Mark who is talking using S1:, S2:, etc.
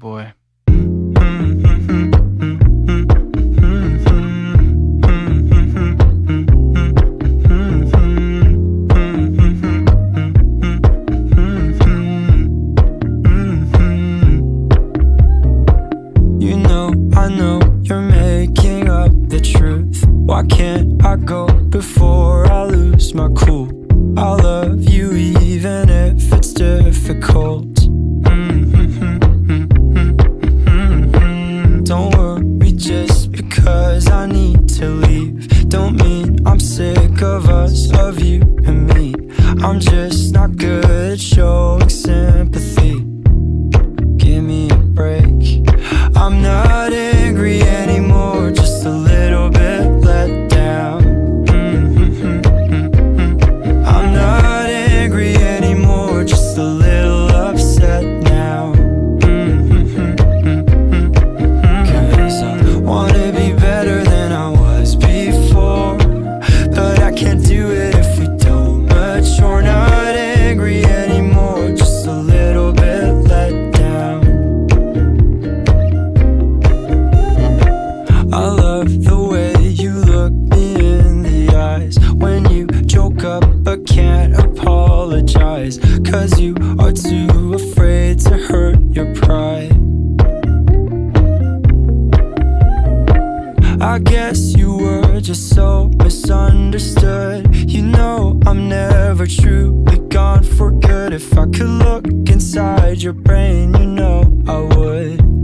S1: boy.
S2: You know, I know you're making up the truth. Why can't I go before I lose my cool? I love you even if it's difficult. Don't worry just because I need to leave. Don't mean I'm sick of us, of you and me. I'm just not good at showing sympathy. Give me a break. I'm not angry anymore, just a little bit let down. I'm not angry anymore, just a little upset now. Cause I wanna be better than I was before, but I can't do it if we don't mature. Not angry anymore, just a little bit let down. I love the way you look me in the eyes when you joke up but can't apologize, cause you are too afraid to hurt your pride. I guess you were just so misunderstood. You know I'm never truly gone for good. If I could look inside your brain, you know I would.